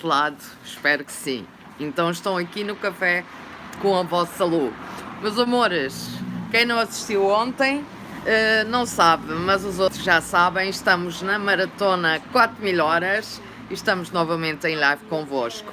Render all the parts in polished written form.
desse lado? Espero que sim. Então estão aqui no café com a vossa Lu. Meus amores, quem não assistiu ontem não sabe, mas os outros já sabem, estamos na maratona 4000 horas e estamos novamente em live convosco.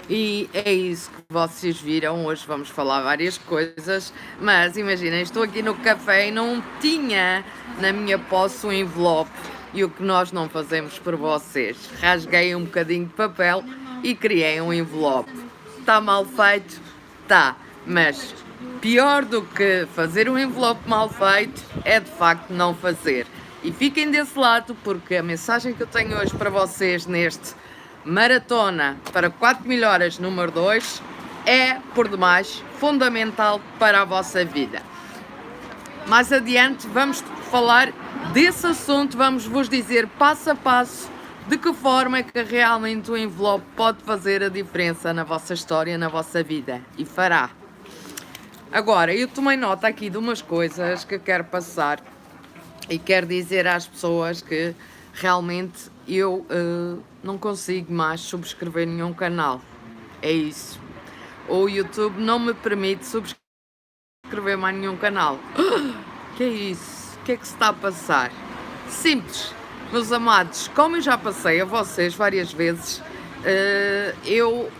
E é isso que vocês viram, hoje vamos falar várias coisas, mas imaginem, estou aqui no café e não tinha na minha posse um envelope. E o que nós não fazemos por vocês? Rasguei um bocadinho de papel e criei um envelope. Está mal feito? Tá, mas pior do que fazer um envelope mal feito é de facto não fazer. E fiquem desse lado, porque a mensagem que eu tenho hoje para vocês neste Maratona para 4000 horas número 2 é, por demais, fundamental para a vossa vida. Mais adiante vamos falar desse assunto, vamos vos dizer passo a passo de que forma é que realmente o envelope pode fazer a diferença na vossa história, na vossa vida, e fará. Agora, eu tomei nota aqui de umas coisas que quero passar e quero dizer às pessoas que realmente eu não consigo mais subscrever nenhum canal. É isso. O YouTube não me permite subscrever mais nenhum canal. Que é isso? O que é que se está a passar? Simples, meus amados, como eu já passei a vocês várias vezes, eu,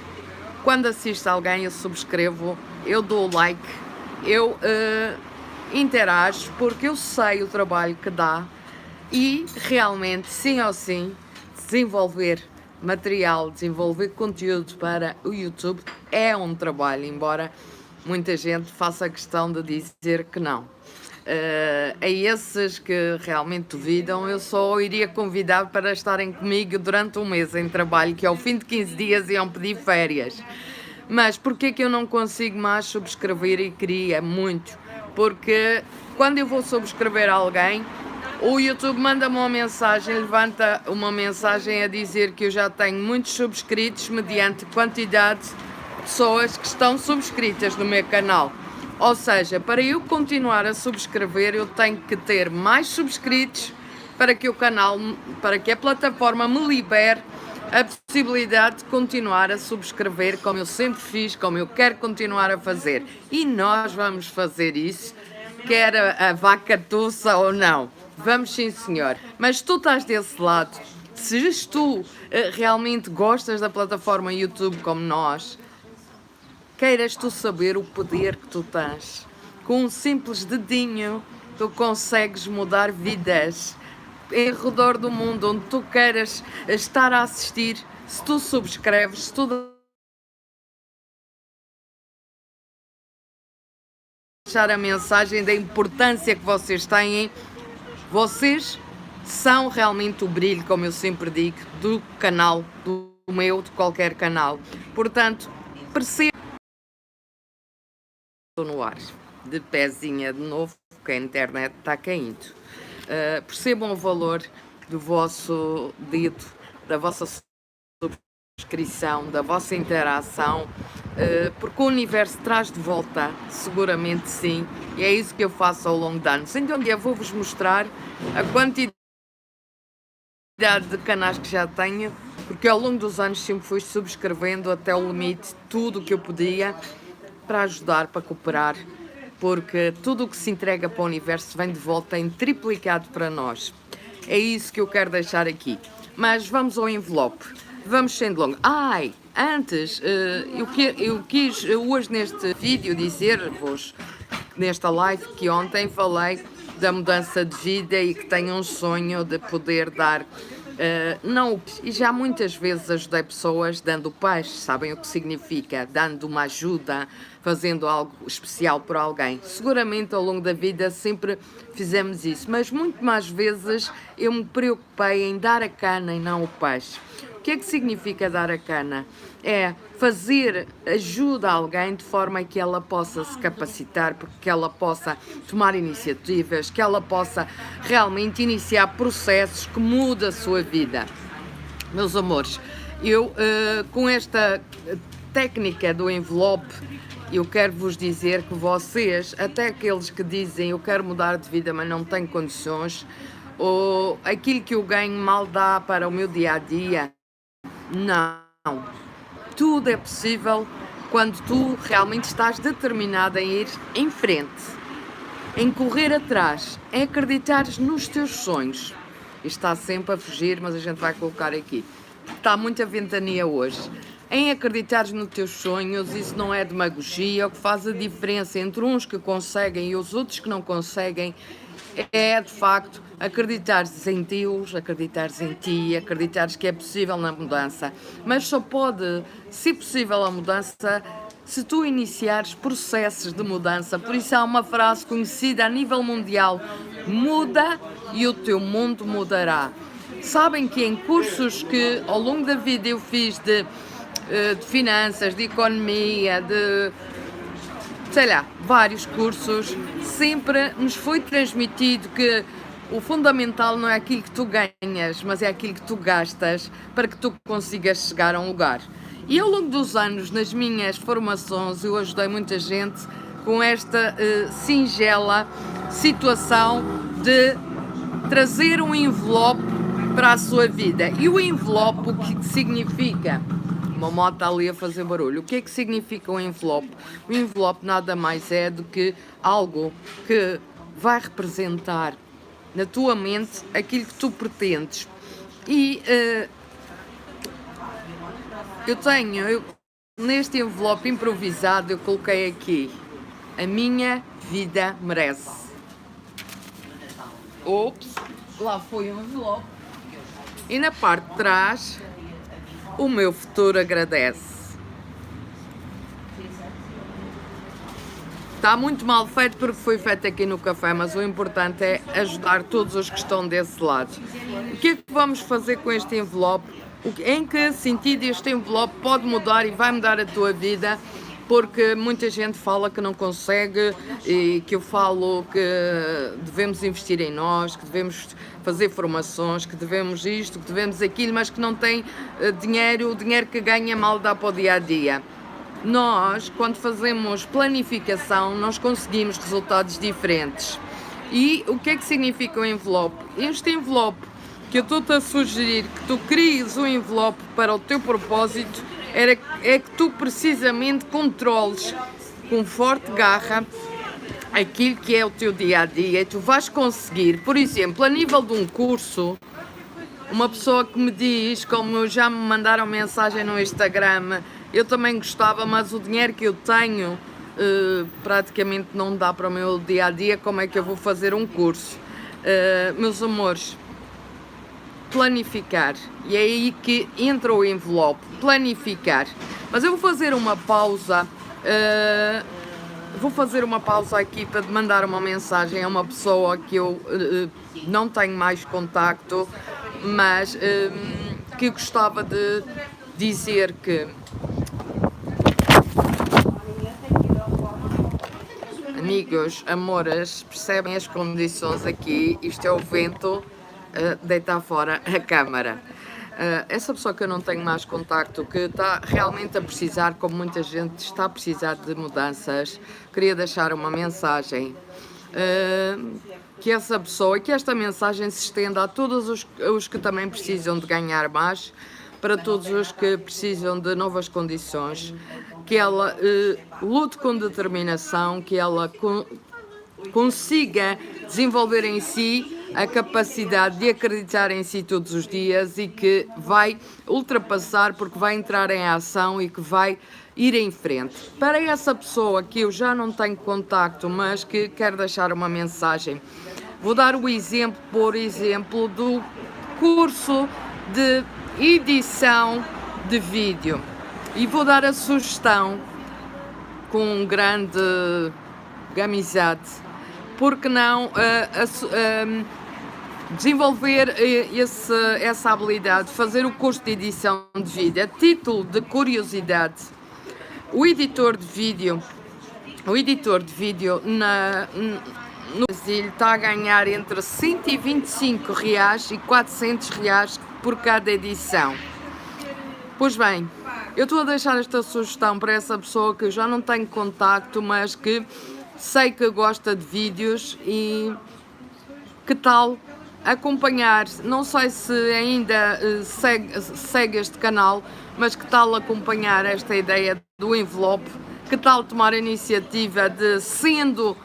quando assisto a alguém, eu subscrevo, eu dou like, eu interajo, porque eu sei o trabalho que dá e realmente, sim ou sim, desenvolver material, desenvolver conteúdo para o YouTube é um trabalho, embora muita gente faça questão de dizer que não. A esses que realmente duvidam, eu só iria convidar para estarem comigo durante um mês em trabalho, que ao fim de 15 dias iam pedir férias. Mas porquê que eu não consigo mais subscrever e queria muito? Porque quando eu vou subscrever alguém, o YouTube manda-me uma mensagem, levanta uma mensagem a dizer que eu já tenho muitos subscritos mediante quantidade de pessoas que estão subscritas no meu canal. Ou seja, para eu continuar a subscrever, eu tenho que ter mais subscritos para que o canal, para que a plataforma me libere a possibilidade de continuar a subscrever como eu sempre fiz, como eu quero continuar a fazer. E nós vamos fazer isso, quer a vaca tussa ou não. Vamos sim, senhor. Mas tu estás desse lado, se tu realmente gostas da plataforma YouTube como nós, queiras tu saber o poder que tu tens. Com um simples dedinho, tu consegues mudar vidas em redor do mundo, onde tu queiras estar a assistir. Se tu subscreves, se tu deixar a mensagem da importância que vocês têm, vocês são realmente o brilho, como eu sempre digo, do canal, do meu, de qualquer canal. Portanto, perceba. Estou no ar, de pezinha de novo, porque a internet está caindo. Percebam o valor do vosso dedo, da vossa subscrição, da vossa interação, porque o universo traz de volta, seguramente sim, e é isso que eu faço ao longo de anos. Então um dia vou-vos mostrar a quantidade de canais que já tenho, porque ao longo dos anos sempre fui subscrevendo até o limite tudo o que eu podia para ajudar, para cooperar, porque tudo o que se entrega para o universo vem de volta em triplicado para nós. É isso que eu quero deixar aqui. Mas vamos ao envelope. Vamos sendo longo. Antes, eu quis hoje neste vídeo dizer-vos, nesta live, que ontem falei da mudança de vida e que tenho um sonho de poder dar e já muitas vezes ajudei pessoas dando peixe, sabem o que significa? Dando uma ajuda, fazendo algo especial por alguém. Seguramente ao longo da vida sempre fizemos isso, mas muito mais vezes eu me preocupei em dar a cana e não o peixe. O que é que significa dar a cana? É fazer ajuda a alguém de forma que ela possa se capacitar, porque que ela possa tomar iniciativas, que ela possa realmente iniciar processos que mudam a sua vida. Meus amores, eu com esta técnica do envelope, eu quero vos dizer que vocês, até aqueles que dizem eu quero mudar de vida mas não tenho condições, ou aquilo que eu ganho mal dá para o meu dia a dia, não. Tudo é possível quando tu realmente estás determinada em ir em frente, em correr atrás, em acreditar nos teus sonhos. Isto está sempre a fugir, mas a gente vai colocar aqui. Está muita ventania hoje. Em acreditares nos teus sonhos, isso não é demagogia. O que faz a diferença entre uns que conseguem e os outros que não conseguem é, de facto, acreditares em Deus, acreditares em ti, acreditares que é possível na mudança. Mas só pode ser possível a mudança se tu iniciares processos de mudança. Por isso há uma frase conhecida a nível mundial: muda e o teu mundo mudará. Sabem que em cursos que ao longo da vida eu fiz de finanças, de economia, de sei lá, vários cursos, sempre nos foi transmitido que o fundamental não é aquilo que tu ganhas, mas é aquilo que tu gastas para que tu consigas chegar a um lugar. E ao longo dos anos, nas minhas formações, eu ajudei muita gente com esta singela situação de trazer um envelope para a sua vida. E o envelope, o que significa? Uma moto ali a fazer barulho. O que é que significa um envelope? O envelope nada mais é do que algo que vai representar na tua mente aquilo que tu pretendes. E neste envelope improvisado, eu coloquei aqui: a minha vida merece. Ops, lá foi o envelope. E na parte de trás, o meu futuro agradece. Está muito mal feito porque foi feito aqui no café, mas o importante é ajudar todos os que estão desse lado. O que é que vamos fazer com este envelope? Em que sentido este envelope pode mudar e vai mudar a tua vida? Porque muita gente fala que não consegue e que eu falo que devemos investir em nós, que devemos fazer formações, que devemos isto, que devemos aquilo, mas que não tem dinheiro, o dinheiro que ganha mal dá para o dia-a-dia. Nós, quando fazemos planificação, nós conseguimos resultados diferentes. E o que é que significa o envelope? Este envelope que eu estou-te a sugerir que tu cries um envelope para o teu propósito é que tu precisamente controles com forte garra aquilo que é o teu dia-a-dia. E tu vais conseguir, por exemplo, a nível de um curso, uma pessoa que me diz, como já me mandaram mensagem no Instagram, eu também gostava, mas o dinheiro que eu tenho praticamente não dá para o meu dia-a-dia, como é que eu vou fazer um curso? Meus amores, planificar, e é aí que entra o envelope, planificar. Mas eu vou fazer uma pausa, aqui para mandar uma mensagem a uma pessoa que eu não tenho mais contacto, mas que gostava de dizer que amigos, amores, percebem as condições aqui, isto é o vento deitar fora a câmara. Essa pessoa que eu não tenho mais contacto, que está realmente a precisar, como muita gente está a precisar de mudanças, queria deixar uma mensagem, que essa pessoa, e que esta mensagem se estenda a todos os que também precisam de ganhar mais, para todos os que precisam de novas condições, que ela lute com determinação, que ela consiga desenvolver em si a capacidade de acreditar em si todos os dias e que vai ultrapassar, porque vai entrar em ação e que vai ir em frente. Para essa pessoa que eu já não tenho contacto, mas que quero deixar uma mensagem, vou dar o exemplo, por exemplo, do curso de edição de vídeo e vou dar a sugestão com grande amizade, porque não desenvolver essa habilidade, fazer o curso de edição de vídeo. A título de curiosidade, o editor de vídeo no Brasil está a ganhar entre R$125 e R$400 por cada edição. Pois bem, eu estou a deixar esta sugestão para essa pessoa que eu já não tenho contacto, mas que sei que gosta de vídeos, e que tal acompanhar, não sei se ainda segue este canal, mas que tal acompanhar esta ideia do envelope? Que tal tomar a iniciativa de, sendo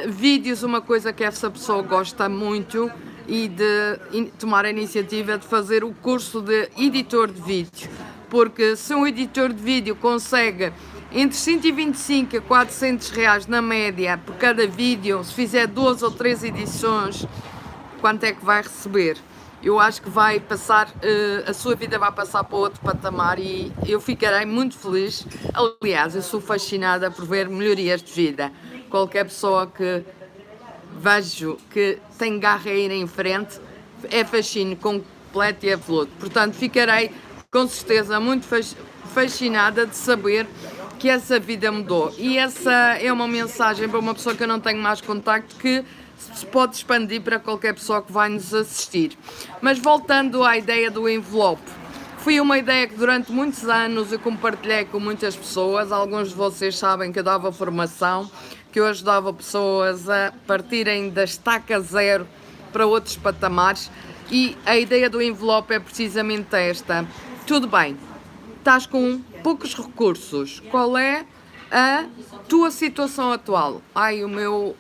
vídeos uma coisa que essa pessoa gosta muito, e de tomar a iniciativa de fazer o curso de editor de vídeo? Porque se um editor de vídeo consegue entre 125 a 400 reais na média por cada vídeo, se fizer 2 ou 3 edições, quanto é que vai receber? Eu acho que vai passar, a sua vida vai passar para outro patamar e eu ficarei muito feliz. Aliás, eu sou fascinada por ver melhorias de vida. Qualquer pessoa que vejo que tem garra a ir em frente é fascínio completo e absoluto. Portanto, ficarei com certeza muito fascinada de saber que essa vida mudou. E essa é uma mensagem para uma pessoa que eu não tenho mais contacto, que se pode expandir para qualquer pessoa que vai nos assistir. Mas voltando à ideia do envelope, foi uma ideia que durante muitos anos eu compartilhei com muitas pessoas. Alguns de vocês sabem que eu dava formação, que eu ajudava pessoas a partirem da estaca zero para outros patamares, e a ideia do envelope é precisamente esta. Tudo bem, estás com poucos recursos, qual é a tua situação atual? O meu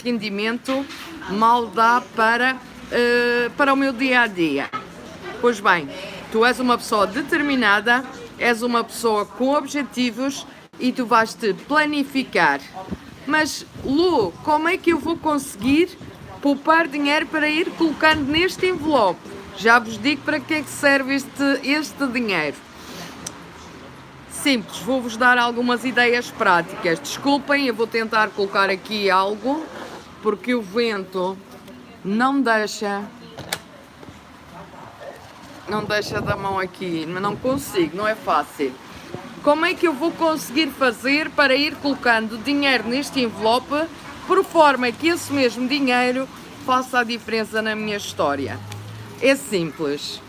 rendimento mal dá para o meu dia a dia. Pois bem, tu és uma pessoa determinada, és uma pessoa com objetivos e tu vais te planificar. Mas, Lu, como é que eu vou conseguir poupar dinheiro para ir colocando neste envelope? Já vos digo para que é que serve este dinheiro. Simples, vou-vos dar algumas ideias práticas. Desculpem, eu vou tentar colocar aqui algo, porque o vento não deixa da mão aqui, mas não consigo, não é fácil. Como é que eu vou conseguir fazer para ir colocando dinheiro neste envelope, por forma que esse mesmo dinheiro faça a diferença na minha história? É simples.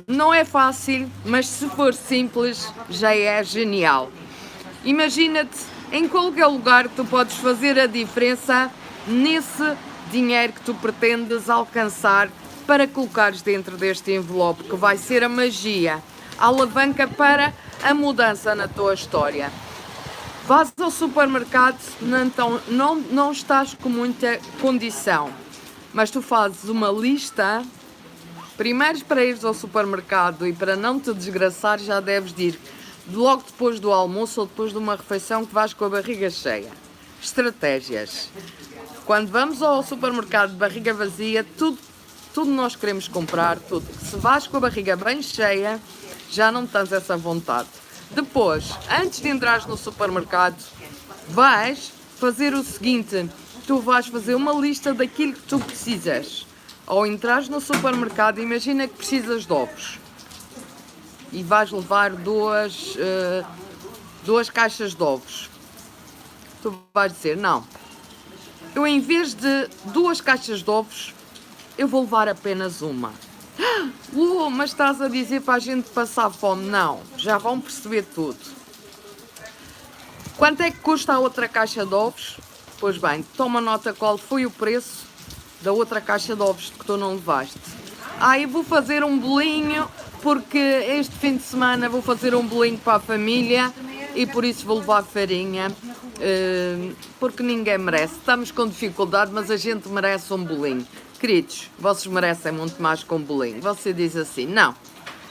Não é fácil, mas se for simples, já é genial. Imagina-te em qualquer lugar que tu podes fazer a diferença nesse dinheiro que tu pretendes alcançar, para colocares dentro deste envelope, que vai ser a magia, a alavanca para a mudança na tua história. Vais ao supermercado, então não estás com muita condição, mas tu fazes uma lista. Primeiro, para ires ao supermercado e para não te desgraçar, já deves de ir logo depois do almoço ou depois de uma refeição, que vais com a barriga cheia. Estratégias. Quando vamos ao supermercado de barriga vazia, tudo nós queremos comprar, tudo. Se vais com a barriga bem cheia, já não tens essa vontade. Depois, antes de entrares no supermercado, vais fazer o seguinte: tu vais fazer uma lista daquilo que tu precisas. Ao entrares no supermercado, imagina que precisas de ovos e vais levar duas caixas de ovos. Tu vais dizer: não, eu em vez de 2 caixas de ovos, eu vou levar apenas uma. Mas estás a dizer para a gente passar fome? Não, já vão perceber tudo. Quanto é que custa a outra caixa de ovos? Pois bem, toma nota qual foi o preço da outra caixa de ovos que tu não levaste. Eu vou fazer um bolinho, porque este fim de semana vou fazer um bolinho para a família e por isso vou levar farinha, porque ninguém merece. Estamos com dificuldade, mas a gente merece um bolinho. Queridos, vocês merecem muito mais que um bolinho. Você diz assim: não,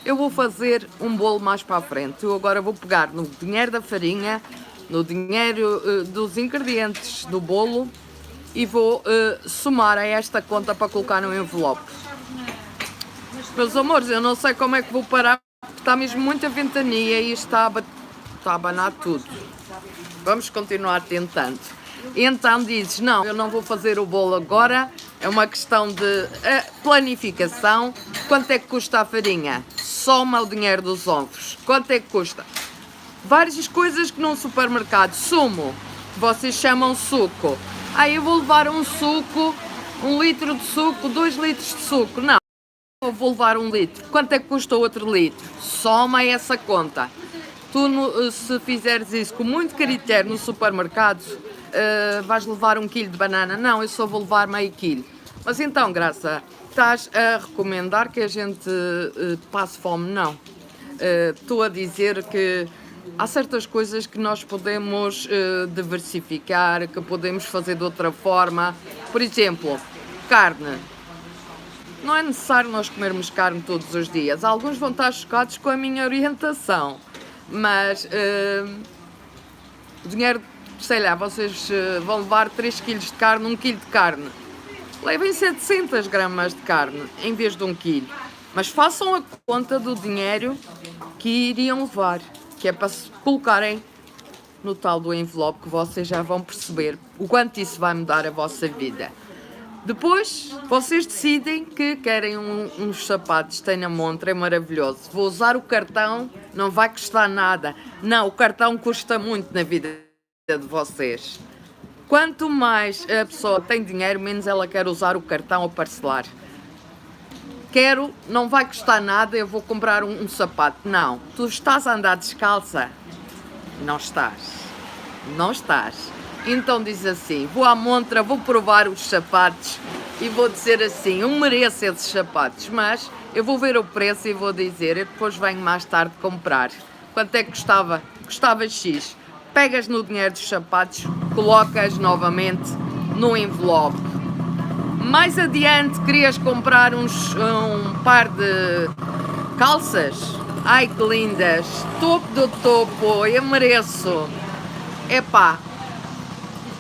eu vou fazer um bolo mais para a frente. Eu agora vou pegar no dinheiro da farinha, no dinheiro dos ingredientes do bolo, e vou somar a esta conta para colocar no envelope. Meus amores, eu não sei como é que vou parar, porque está mesmo muita ventania e está a abanar tudo. Vamos continuar tentando. Então dizes: não, eu não vou fazer o bolo agora, é uma questão de planificação. Quanto é que custa a farinha? Soma o dinheiro dos ovos. Quanto é que custa? Várias coisas que num supermercado. Sumo, vocês chamam suco. Eu vou levar um suco, 1 litro de suco, 2 litros de suco. Não, eu vou levar 1 litro. Quanto é que custa outro litro? Soma essa conta. Tu, se fizeres isso com muito critério no supermercado, vais levar 1 quilo de banana. Não, eu só vou levar meio quilo. Mas então, Graça, estás a recomendar que a gente passe fome? Não. Estou a dizer que há certas coisas que nós podemos diversificar, que podemos fazer de outra forma. Por exemplo, carne. Não é necessário nós comermos carne todos os dias. Alguns vão estar chocados com a minha orientação, mas o dinheiro, sei lá, vocês vão levar 3 kg de carne, 1 kg de carne. Levem 700 gramas de carne em vez de 1 kg. Mas façam a conta do dinheiro que iriam levar, que é para se colocarem no tal do envelope, que vocês já vão perceber o quanto isso vai mudar a vossa vida. Depois, vocês decidem que querem uns sapatos, tem na montra, é maravilhoso. Vou usar o cartão, não vai custar nada. Não, o cartão custa muito na vida de vocês. Quanto mais a pessoa tem dinheiro, menos ela quer usar o cartão a parcelar. Quero, não vai custar nada, eu vou comprar um sapato. Não, tu estás a andar descalça? Não estás. Não estás. Então diz assim, vou à montra, vou provar os sapatos e vou dizer assim, eu mereço esses sapatos, mas eu vou ver o preço e vou dizer, eu depois venho mais tarde comprar. Quanto é que custava? Custava X. Pegas no dinheiro dos sapatos, colocas novamente no envelope. Mais adiante querias comprar um par de calças? Ai que lindas, topo do topo, eu mereço. Epá,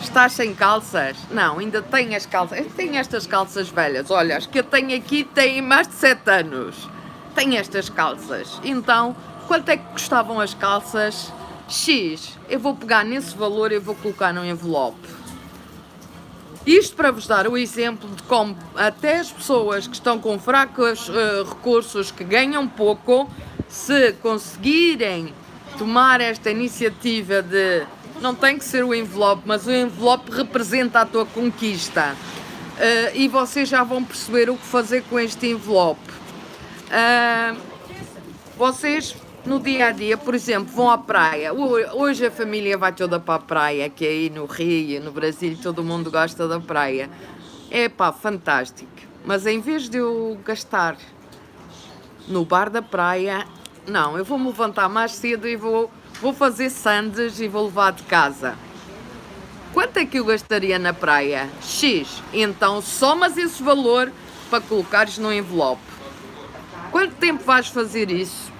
estás sem calças? Não, ainda tenho as calças. Eu tenho estas calças velhas. Olha, as que eu tenho aqui têm mais de 7 anos. Tenho estas calças. Então, quanto é que custavam as calças? X. Eu vou pegar nesse valor e vou colocar no envelope. Isto para vos dar o exemplo de como até as pessoas que estão com fracos recursos, que ganham pouco, se conseguirem tomar esta iniciativa de não tem que ser o envelope, mas o envelope representa a tua conquista. E vocês já vão perceber o que fazer com este envelope. Vocês, no dia a dia, por exemplo, vão à praia. Hoje a família vai toda para a praia, que é aí no Rio, no Brasil, todo mundo gosta da praia. É pá, fantástico. Mas em vez de eu gastar no bar da praia, não, eu vou-me levantar mais cedo e vou fazer sandes e vou levar de casa. Quanto é que eu gastaria na praia? X. Então somas esse valor para colocares no envelope. Quanto tempo vais fazer isso?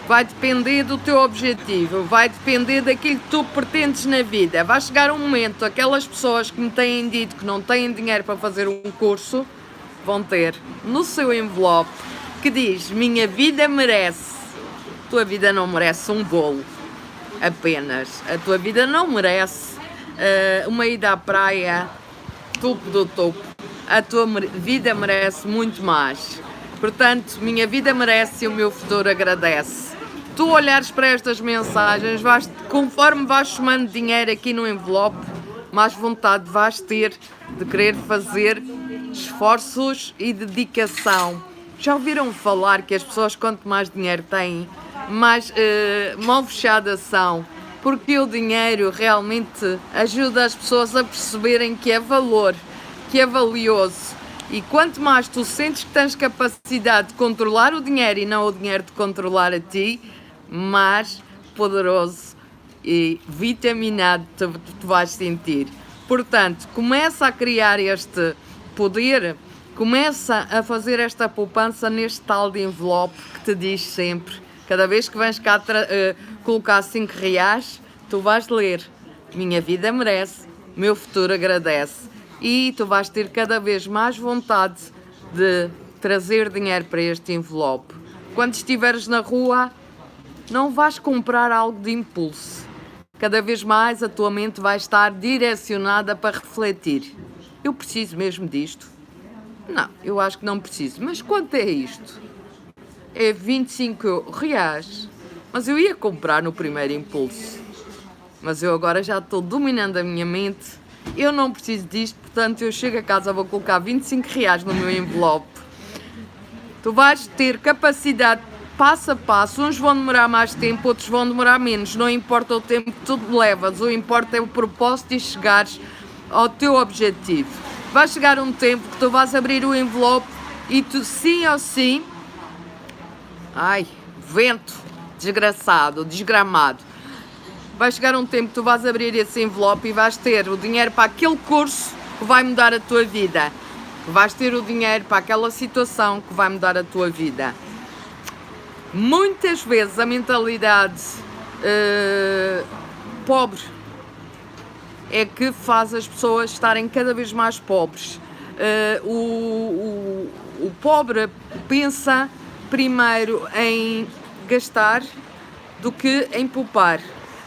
Vai depender do teu objetivo, vai depender daquilo que tu pretendes na vida. Vai chegar um momento, aquelas pessoas que me têm dito que não têm dinheiro para fazer um curso, vão ter no seu envelope que diz, minha vida merece. A tua vida não merece um bolo, apenas. A tua vida não merece uma ida à praia, topo do topo. A tua vida merece muito mais. Portanto, minha vida merece e o meu futuro agradece. Tu olhares para estas mensagens, conforme vais somando dinheiro aqui no envelope, mais vontade vais ter de querer fazer esforços e dedicação. Já ouviram falar que as pessoas, quanto mais dinheiro têm, mais mão fechada são? Porque o dinheiro realmente ajuda as pessoas a perceberem que é valor, que é valioso. E quanto mais tu sentes que tens capacidade de controlar o dinheiro e não o dinheiro de controlar a ti, mais poderoso e vitaminado tu vais sentir. Portanto, começa a criar este poder, começa a fazer esta poupança neste tal de envelope que te diz sempre, cada vez que vens cá colocar 5 reais, tu vais ler, minha vida merece, meu futuro agradece. E tu vais ter cada vez mais vontade de trazer dinheiro para este envelope. Quando estiveres na rua, não vais comprar algo de impulso. Cada vez mais a tua mente vai estar direcionada para refletir. Eu preciso mesmo disto? Não, eu acho que não preciso. Mas quanto é isto? É 25 reais. Mas eu ia comprar no primeiro impulso. Mas eu agora já estou dominando a minha mente. Eu não preciso disto, portanto eu chego a casa, vou colocar 25 reais no meu envelope. Tu vais ter capacidade passo a passo, uns vão demorar mais tempo, outros vão demorar menos, não importa o tempo que tu levas, o importa é o propósito de chegares ao teu objetivo. vai chegar um tempo que tu vais abrir o envelope e tu, sim ou sim, ai, vento, desgraçado, desgramado, vai chegar um tempo que tu vais abrir esse envelope e vais ter o dinheiro para aquele curso que vai mudar a tua vida. Vais ter o dinheiro para aquela situação que vai mudar a tua vida. Muitas vezes a mentalidade pobre é que faz as pessoas estarem cada vez mais pobres. O pobre pensa primeiro em gastar do que em poupar.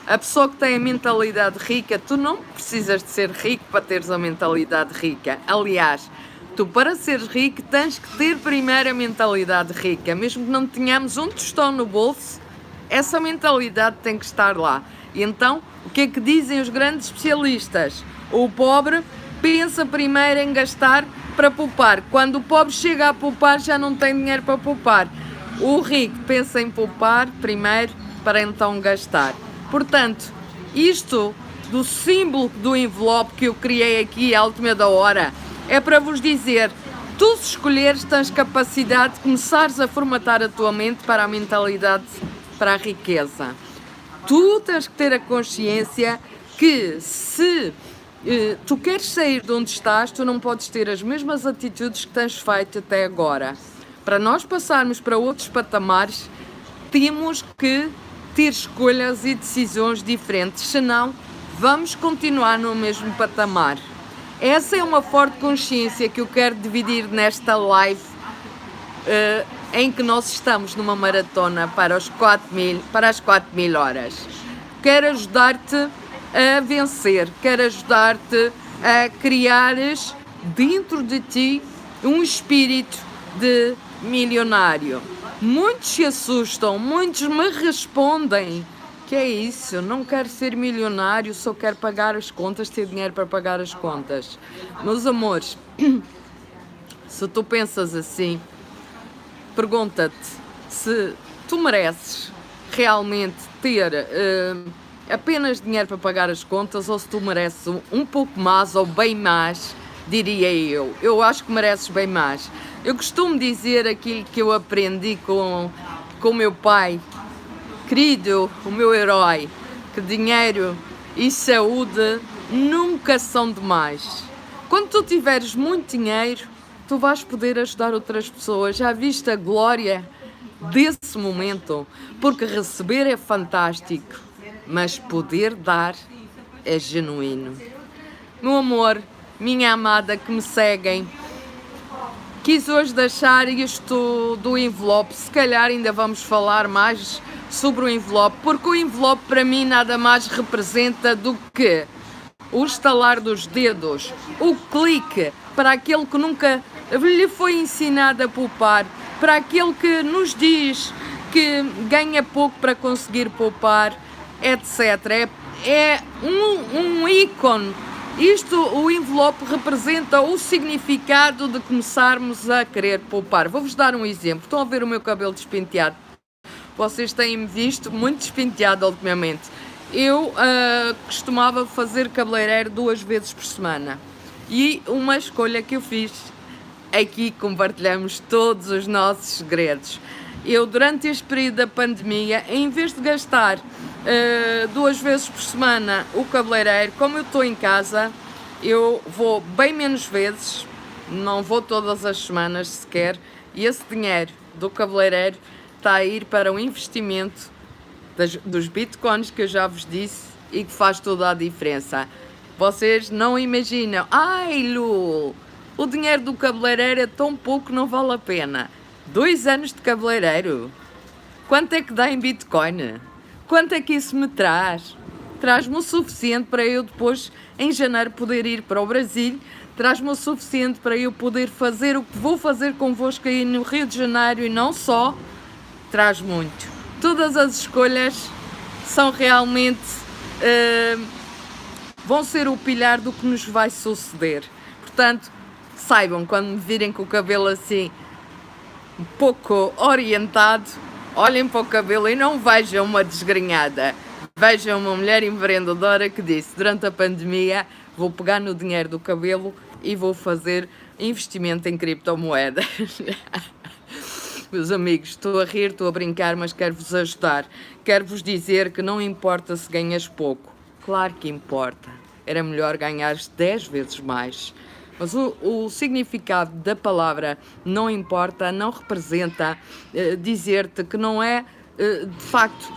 A pessoa que tem a mentalidade rica, tu não precisas de ser rico para teres a mentalidade rica. Aliás, tu para seres rico tens que ter primeiro a mentalidade rica. Mesmo que não tenhamos um tostão no bolso, essa mentalidade tem que estar lá. E então, o que é que dizem os grandes especialistas? O pobre pensa primeiro em gastar para poupar. Quando o pobre chega a poupar, já não tem dinheiro para poupar. O rico pensa em poupar primeiro para então gastar. Portanto, isto do símbolo do envelope que eu criei aqui à última da hora é para vos dizer, tu se escolheres tens capacidade de começares a formatar a tua mente para a mentalidade, para a riqueza. Tu tens que ter a consciência que se tu queres sair de onde estás, tu não podes ter as mesmas atitudes que tens feito até agora. Para nós passarmos para outros patamares, temos que ter escolhas e decisões diferentes, senão vamos continuar no mesmo patamar. Essa é uma forte consciência que eu quero dividir nesta live, em que nós estamos numa maratona para as 4.000 horas. Quero ajudar-te a vencer, quero ajudar-te a criares dentro de ti um espírito de milionário. Muitos se assustam, muitos me respondem, que é isso, não quero ser milionário, só quero pagar as contas, ter dinheiro para pagar as contas. Meus amores, se tu pensas assim, pergunta-te se tu mereces realmente ter apenas dinheiro para pagar as contas ou se tu mereces um pouco mais ou bem mais, diria eu. Eu acho que mereces bem mais. Eu costumo dizer aquilo que eu aprendi com o meu pai, querido, o meu herói, que dinheiro e saúde nunca são demais. Quando tu tiveres muito dinheiro, tu vais poder ajudar outras pessoas. Já viste a glória desse momento? Porque receber é fantástico, mas poder dar é genuíno. Meu amor, minha amada que me seguem, quis hoje deixar isto do envelope. Se calhar ainda vamos falar mais sobre o envelope, porque o envelope para mim nada mais representa do que o estalar dos dedos, o clique para aquele que nunca lhe foi ensinado a poupar, para aquele que nos diz que ganha pouco para conseguir poupar, etc. É um ícone. O envelope representa o significado de começarmos a querer poupar. Vou-vos dar um exemplo. Estão a ver o meu cabelo despenteado? Vocês têm-me visto muito despenteado ultimamente. Eu costumava fazer cabeleireiro 2 vezes por semana. E uma escolha que eu fiz, aqui compartilhamos todos os nossos segredos. Eu, durante este período da pandemia, em vez de gastar 2 vezes por semana o cabeleireiro, como eu estou em casa, eu vou bem menos vezes, não vou todas as semanas sequer, e esse dinheiro do cabeleireiro está a ir para o investimento dos bitcoins que eu já vos disse e que faz toda a diferença. Vocês não imaginam, ai Lu, o dinheiro do cabeleireiro é tão pouco que não vale a pena. 2 anos de cabeleireiro, quanto é que dá em bitcoin? Quanto é que isso me traz? Traz-me o suficiente para eu depois, em janeiro, poder ir para o Brasil. Traz-me o suficiente para eu poder fazer o que vou fazer convosco aí no Rio de Janeiro e não só. Traz muito. Todas as escolhas são realmente... vão ser o pilar do que nos vai suceder. Portanto, saibam, quando me virem com o cabelo assim, um pouco orientado, olhem para o cabelo e não vejam uma desgrenhada. Vejam uma mulher empreendedora que disse, durante a pandemia, vou pegar no dinheiro do cabelo e vou fazer investimento em criptomoedas. Meus amigos, estou a rir, estou a brincar, mas quero-vos ajudar. Quero-vos dizer que não importa se ganhas pouco. Claro que importa. Era melhor ganhares 10 vezes mais. Mas o significado da palavra não importa, não representa dizer-te que não é, de facto,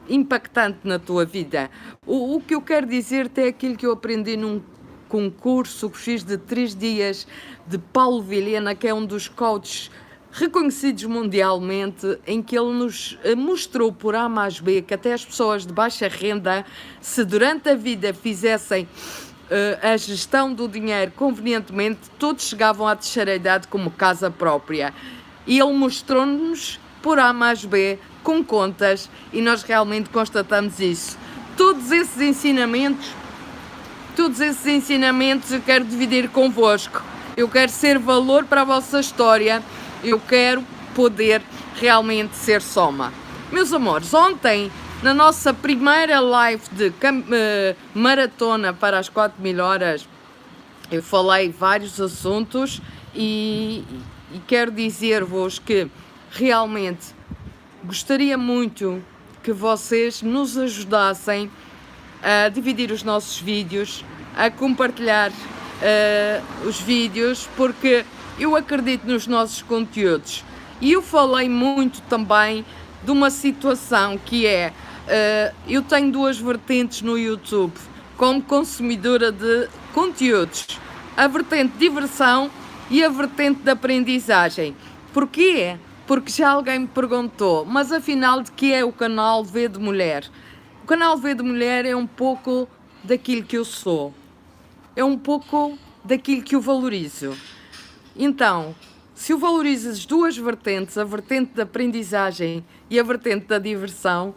impactante na tua vida. O que eu quero dizer-te é aquilo que eu aprendi num concurso que fiz de 3 dias de Paulo Vilhena, que é um dos coaches reconhecidos mundialmente, em que ele nos mostrou por A mais B que até as pessoas de baixa renda, se durante a vida fizessem a gestão do dinheiro convenientemente, todos chegavam à terceira idade como casa própria. E ele mostrou-nos por A mais B, com contas, e nós realmente constatamos isso. Todos esses ensinamentos eu quero dividir convosco. Eu quero ser valor para a vossa história. Eu quero poder realmente ser soma. Meus amores, ontem, na nossa primeira live de maratona para as 4.000 horas, eu falei vários assuntos e quero dizer-vos que realmente gostaria muito que vocês nos ajudassem a dividir os nossos vídeos, a compartilhar os vídeos, porque eu acredito nos nossos conteúdos. E eu falei muito também de uma situação que é, eu tenho 2 vertentes no YouTube como consumidora de conteúdos, a vertente de diversão e a vertente de aprendizagem. Porquê? Porque já alguém me perguntou, mas afinal de que é o canal V de Mulher? O canal V de Mulher é um pouco daquilo que eu sou, é um pouco daquilo que eu valorizo. Então, se eu valorizo as 2 vertentes, a vertente da aprendizagem e a vertente da diversão,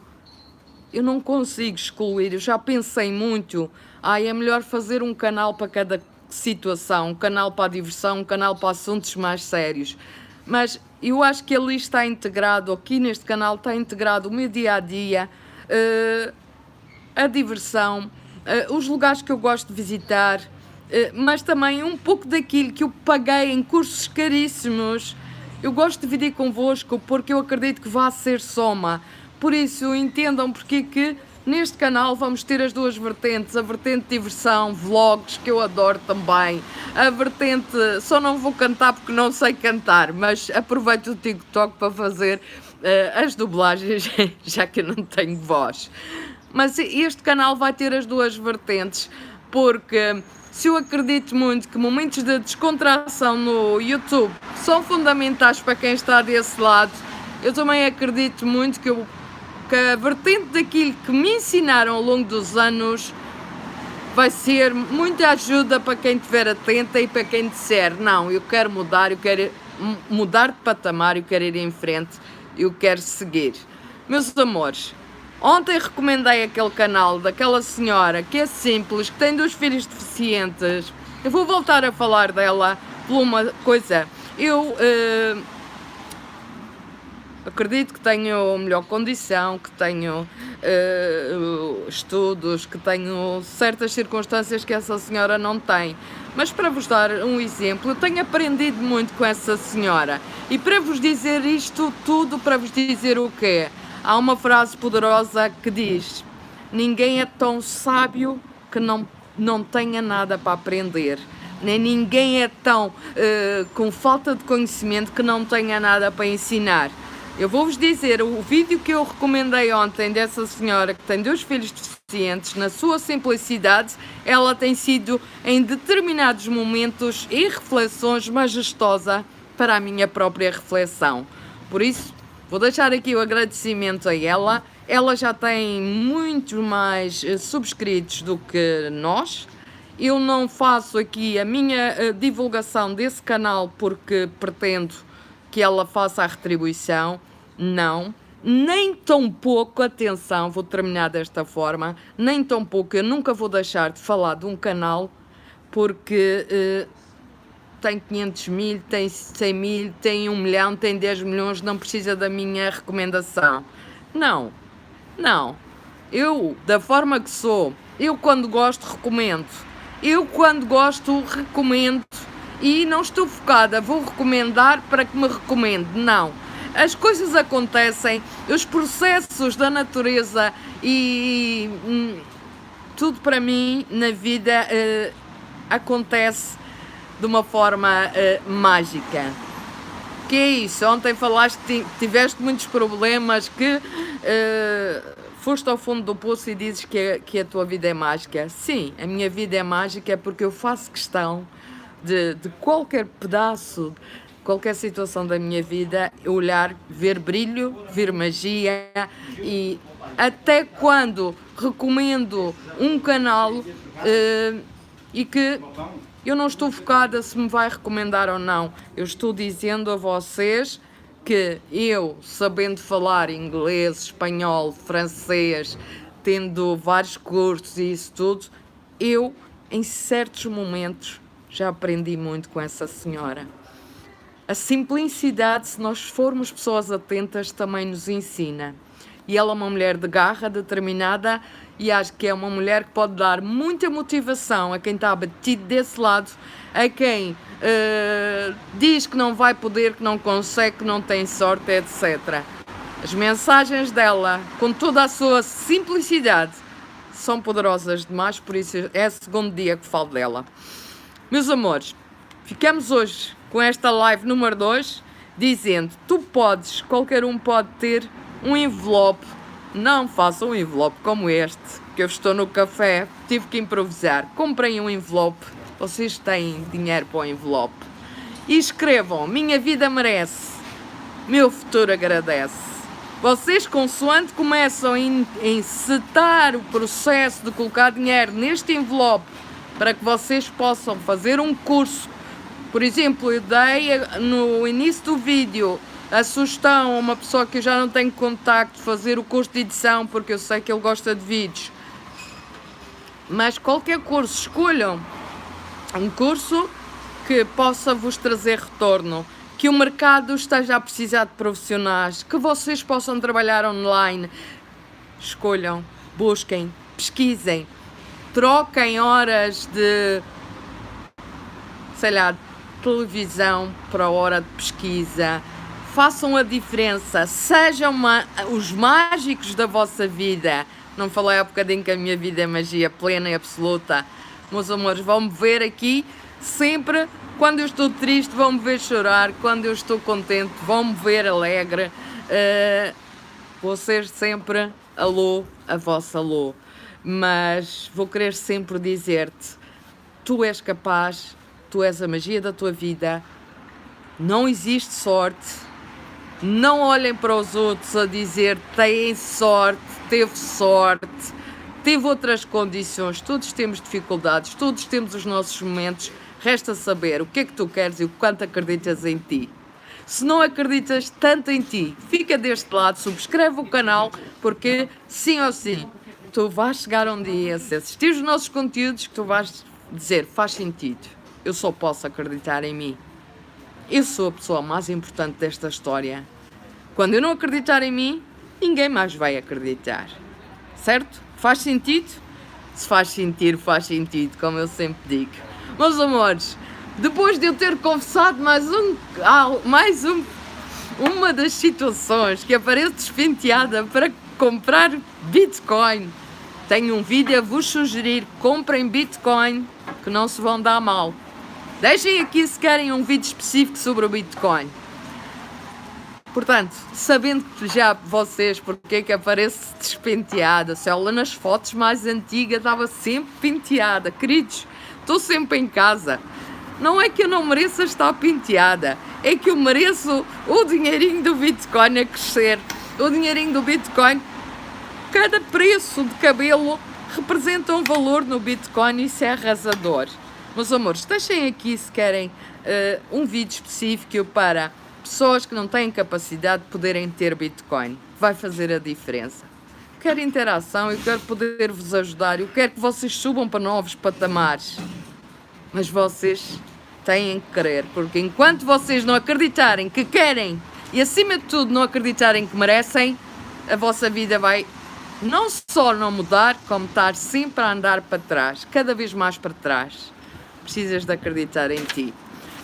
eu não consigo excluir. Eu já pensei muito, é melhor fazer um canal para cada situação, um canal para a diversão, um canal para assuntos mais sérios. Mas eu acho que ali está integrado, aqui neste canal está integrado o meu dia-a-dia, a diversão, os lugares que eu gosto de visitar, mas também um pouco daquilo que eu paguei em cursos caríssimos. Eu gosto de dividir convosco porque eu acredito que vai ser soma. Por isso, entendam porque que neste canal vamos ter as 2 vertentes, a vertente de diversão, vlogs, que eu adoro também, a vertente, só não vou cantar porque não sei cantar, mas aproveito o TikTok para fazer as dublagens, já que eu não tenho voz. Mas este canal vai ter as 2 vertentes, porque se eu acredito muito que momentos de descontração no YouTube são fundamentais para quem está desse lado, eu também acredito muito que a vertente daquilo que me ensinaram ao longo dos anos vai ser muita ajuda para quem estiver atenta e para quem disser, não, eu quero mudar de patamar, eu quero ir em frente, eu quero seguir. Meus amores, ontem recomendei aquele canal daquela senhora que é simples, que tem 2 filhos deficientes. Eu vou voltar a falar dela por uma coisa. Eu acredito que tenho melhor condição, que tenho estudos, que tenho certas circunstâncias que essa senhora não tem. Mas para vos dar um exemplo, eu tenho aprendido muito com essa senhora. E para vos dizer isto tudo, para vos dizer o quê? Há uma frase poderosa que diz: ninguém é tão sábio que não tenha nada para aprender. Nem ninguém é tão com falta de conhecimento que não tenha nada para ensinar. Eu vou-vos dizer, o vídeo que eu recomendei ontem dessa senhora que tem 2 filhos deficientes, na sua simplicidade, ela tem sido em determinados momentos e reflexões majestosa para a minha própria reflexão. Por isso, vou deixar aqui o agradecimento a ela. Ela já tem muito mais subscritos do que nós. Eu não faço aqui a minha divulgação desse canal porque pretendo que ela faça a retribuição. Não. Nem tão pouco, atenção, vou terminar desta forma, nem tão pouco, eu nunca vou deixar de falar de um canal porque tem 500 mil, tem 100 mil, tem 1 milhão, tem 10 milhões, não precisa da minha recomendação. Não, não. Eu, da forma que sou, eu quando gosto recomendo. Eu, quando gosto, recomendo e não estou focada, vou recomendar para que me recomende. Não. As coisas acontecem, os processos da natureza e tudo para mim na vida acontece de uma forma mágica. Que é isso? Ontem falaste que tiveste muitos problemas, que foste ao fundo do poço e dizes que a tua vida é mágica. Sim, a minha vida é mágica porque eu faço questão de qualquer pedaço, qualquer situação da minha vida, olhar, ver brilho, ver magia. E até quando recomendo um canal e que eu não estou focada se me vai recomendar ou não, eu estou dizendo a vocês que eu, sabendo falar inglês, espanhol, francês, tendo vários cursos e isso tudo, eu, em certos momentos, já aprendi muito com essa senhora. A simplicidade, se nós formos pessoas atentas, também nos ensina. E ela é uma mulher de garra, determinada, e acho que é uma mulher que pode dar muita motivação a quem está abatido desse lado, a quem diz que não vai poder, que não consegue, que não tem sorte, etc. As mensagens dela, com toda a sua simplicidade, são poderosas demais, por isso é o segundo dia que falo dela. Meus amores, ficamos hoje com esta live número 2, dizendo, tu podes, qualquer um pode ter um envelope, não façam um envelope como este, que eu estou no café, tive que improvisar, comprem um envelope, vocês têm dinheiro para o envelope, e escrevam, minha vida merece, meu futuro agradece. Vocês, consoante começam a encetar o processo de colocar dinheiro neste envelope, para que vocês possam fazer um curso. Por exemplo, eu dei no início do vídeo a sugestão a uma pessoa que eu já não tenho contacto fazer o curso de edição, porque eu sei que ele gosta de vídeos. Mas qualquer curso, escolham um curso que possa vos trazer retorno, que o mercado esteja a precisar de profissionais, que vocês possam trabalhar online. Escolham, busquem, pesquisem, troquem horas de, sei lá, televisão para a hora de pesquisa, façam a diferença, sejam os mágicos da vossa vida. Não falei há bocadinho que a minha vida é magia plena e absoluta. Meus amores, vão-me ver aqui sempre, quando eu estou triste vão-me ver chorar, quando eu estou contente vão-me ver alegre. Vou ser sempre a luz, a vossa luz. Mas vou querer sempre dizer-te, tu és capaz, tu és a magia da tua vida, não existe sorte, não olhem para os outros a dizer têm sorte, teve outras condições, todos temos dificuldades, todos temos os nossos momentos, resta saber o que é que tu queres e o quanto acreditas em ti. Se não acreditas tanto em ti, fica deste lado, subscreve o canal, porque sim ou sim, tu vais chegar um dia, se assistir os nossos conteúdos, que tu vais dizer, faz sentido, eu só posso acreditar em mim. Eu sou a pessoa mais importante desta história. Quando eu não acreditar em mim, ninguém mais vai acreditar. Certo? Faz sentido? Se faz sentido, como eu sempre digo. Meus amores, depois de eu ter confessado uma das situações que aparece despenteada para comprar Bitcoin, tenho um vídeo a vos sugerir, comprem Bitcoin, que não se vão dar mal. Deixem aqui se querem um vídeo específico sobre o Bitcoin. Portanto, sabendo que já vocês porque é que aparece despenteada, se ela nas fotos mais antigas estava sempre penteada, queridos, estou sempre em casa. Não é que eu não mereça estar penteada, é que eu mereço o dinheirinho do Bitcoin a crescer. O dinheirinho do Bitcoin, cada preço de cabelo representa um valor no Bitcoin, isso é arrasador. Meus amores, deixem aqui se querem um vídeo específico para pessoas que não têm capacidade de poderem ter Bitcoin. Vai fazer a diferença. Quero interação, eu quero poder vos ajudar, eu quero que vocês subam para novos patamares. Mas vocês têm que querer, porque enquanto vocês não acreditarem que querem e acima de tudo não acreditarem que merecem, a vossa vida vai não só não mudar, como estar sempre a andar para trás, cada vez mais para trás. Precisas de acreditar em ti.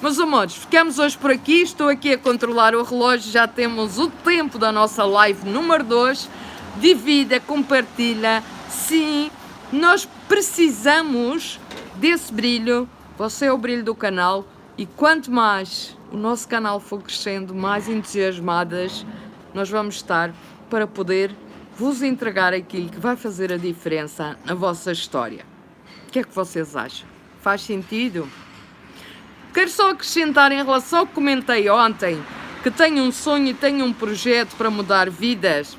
Meus amores, ficamos hoje por aqui. Estou aqui a controlar o relógio. Já temos o tempo da nossa live número 2. Divida, compartilha. Sim, nós precisamos desse brilho. Você é o brilho do canal. E quanto mais o nosso canal for crescendo, mais entusiasmadas nós vamos estar para poder vos entregar aquilo que vai fazer a diferença na vossa história. O que é que vocês acham? Faz sentido? Quero só acrescentar em relação ao que comentei ontem, que tenho um sonho e tenho um projeto para mudar vidas.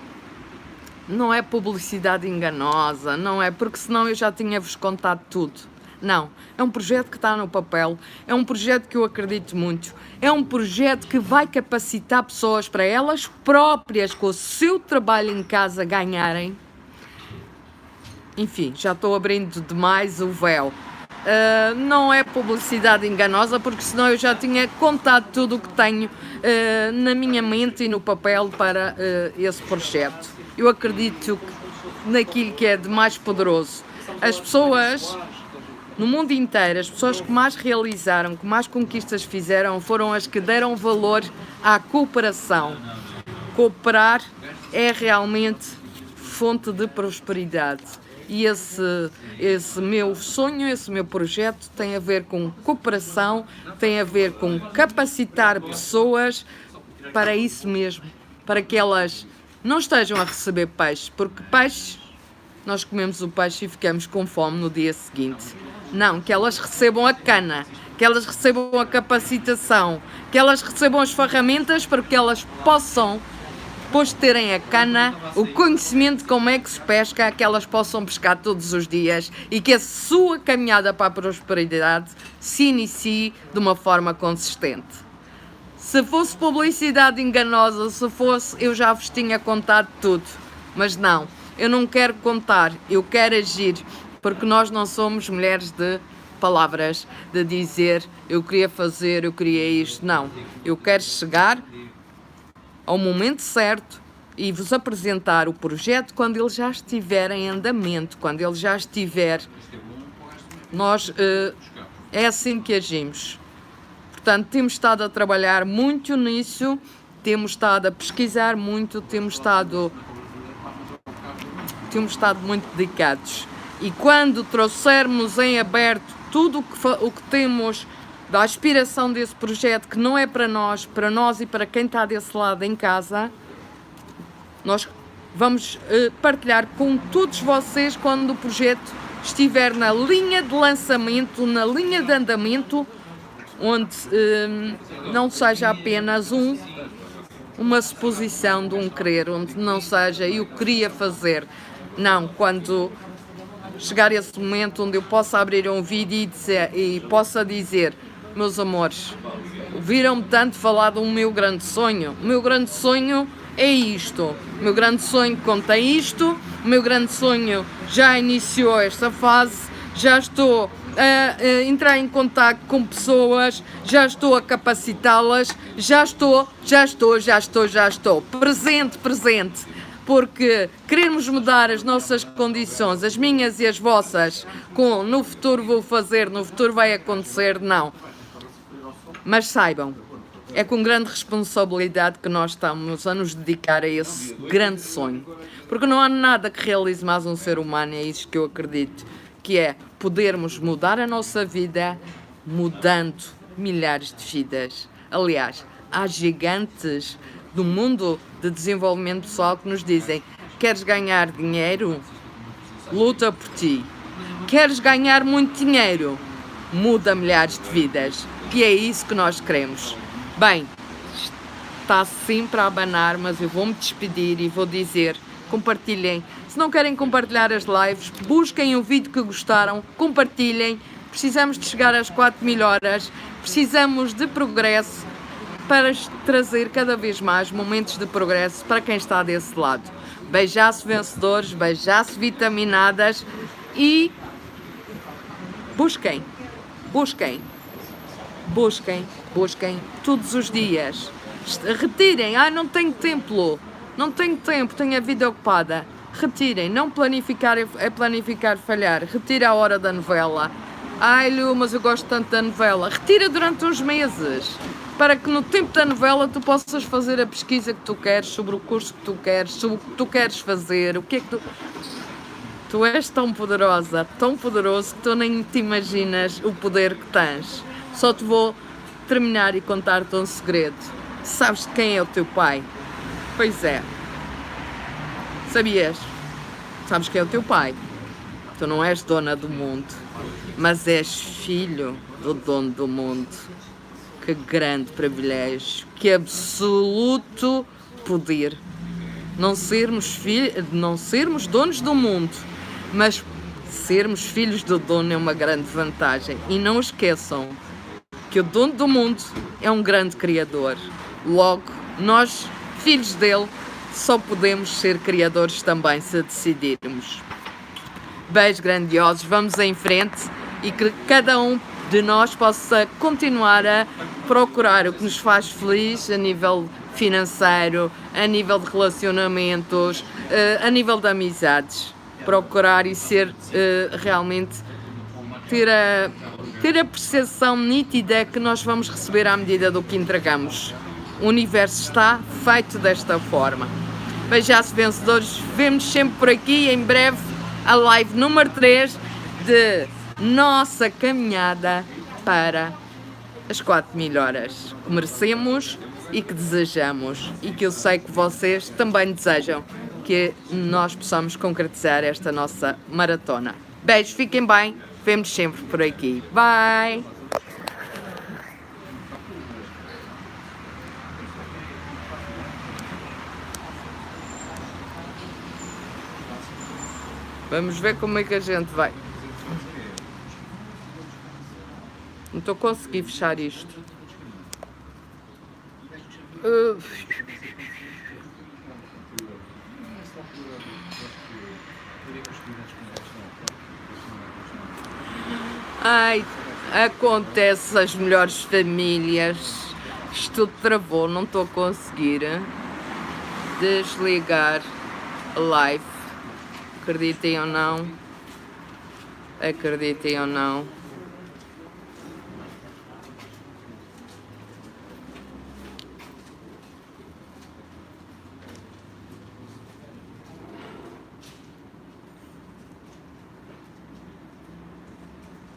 Não é publicidade enganosa, não é, porque senão eu já tinha-vos contado tudo. Não, é um projeto que está no papel, é um projeto que eu acredito muito, é um projeto que vai capacitar pessoas para elas próprias, com o seu trabalho em casa, ganharem. Enfim, já estou abrindo demais o véu. Não é publicidade enganosa, porque senão eu já tinha contado tudo o que tenho na minha mente e no papel para esse projeto. Eu acredito naquilo que é de mais poderoso. As pessoas no mundo inteiro, as pessoas que mais realizaram, que mais conquistas fizeram, foram as que deram valor à cooperação. Cooperar é realmente fonte de prosperidade. E esse meu sonho, esse meu projeto tem a ver com cooperação, tem a ver com capacitar pessoas para isso mesmo, para que elas não estejam a receber peixe, porque peixe, nós comemos o peixe e ficamos com fome no dia seguinte. Não, que elas recebam a cana, que elas recebam a capacitação, que elas recebam as ferramentas para que elas possam, depois de terem a cana, o conhecimento de como é que se pesca, que elas possam pescar todos os dias e que a sua caminhada para a prosperidade se inicie de uma forma consistente. Se fosse publicidade enganosa, se fosse, eu já vos tinha contado tudo. Mas não, eu não quero contar, eu quero agir, porque nós não somos mulheres de palavras, de dizer eu queria fazer, eu queria isto. Não, eu quero chegar ao momento certo e vos apresentar o projeto quando ele já estiver em andamento, quando ele já estiver. Nós é assim que agimos. Portanto, temos estado a trabalhar muito nisso, temos estado a pesquisar muito, temos estado muito dedicados. E quando trouxermos em aberto tudo o que temos da aspiração desse projeto, que não é para nós e para quem está desse lado em casa, nós vamos partilhar com todos vocês quando o projeto estiver na linha de lançamento, na linha de andamento, onde não seja apenas uma suposição de um querer, onde não seja eu queria fazer. Não, quando chegar esse momento onde eu possa abrir um vídeo e possa dizer: meus amores, ouviram-me tanto falar do meu grande sonho? O meu grande sonho é isto. O meu grande sonho contém isto. O meu grande sonho já iniciou esta fase. Já estou a entrar em contato com pessoas. Já estou a capacitá-las. Já estou. Presente. Porque queremos mudar as nossas condições, as minhas e as vossas, com no futuro vou fazer, no futuro vai acontecer, não. Mas saibam, é com grande responsabilidade que nós estamos a nos dedicar a esse grande sonho. Porque não há nada que realize mais um ser humano, é isso que eu acredito, que é podermos mudar a nossa vida mudando milhares de vidas. Aliás, há gigantes do mundo de desenvolvimento pessoal que nos dizem: queres ganhar dinheiro? Luta por ti. Queres ganhar muito dinheiro? Muda milhares de vidas. E é isso que nós queremos. Bem, está sempre a abanar, mas eu vou-me despedir e vou dizer: compartilhem. Se não querem compartilhar as lives, busquem o vídeo que gostaram, compartilhem. Precisamos de chegar às 4.000 horas, precisamos de progresso, para trazer cada vez mais momentos de progresso para quem está desse lado. Beijaço vencedores, beijaço vitaminadas e busquem todos os dias. Retirem, não tenho tempo, tenho a vida ocupada. retirem, não planificar é planificar falhar, retira a hora da novela. Ai, Lu, mas eu gosto tanto da novela. Retira durante uns meses, para que no tempo da novela tu possas fazer a pesquisa que tu queres, sobre o curso que tu queres, sobre o que tu queres fazer, o que é que tu... Tu és tão poderosa, tão poderoso, que tu nem te imaginas o poder que tens. Só te vou terminar e contar-te um segredo. Sabes quem é o teu pai? Pois é. Sabias? Sabes quem é o teu pai? Tu não és dona do mundo, mas és filho do dono do mundo. Que grande privilégio, que absoluto poder. Não sermos donos do mundo, mas sermos filhos do dono é uma grande vantagem. E não esqueçam que o dono do mundo é um grande criador. Logo, nós, filhos dele, só podemos ser criadores também, se decidirmos. Beijos grandiosos, vamos em frente e que cada um de nós possa continuar a procurar o que nos faz feliz a nível financeiro, a nível de relacionamentos, a nível de amizades. Procurar e ser realmente ter a percepção nítida que nós vamos receber à medida do que entregamos. O universo está feito desta forma. Beijos vencedores, vemos sempre por aqui, em breve, a live número 3 de nossa caminhada para as 4.000 horas que merecemos e que desejamos, e que eu sei que vocês também desejam que nós possamos concretizar esta nossa maratona. Beijos, fiquem bem, vemos sempre por aqui. Bye! Vamos ver como é que a gente vai. Não estou a conseguir fechar isto. Ai, acontece as melhores famílias. Isto tudo travou, não estou a conseguir desligar a live. Acreditem ou não.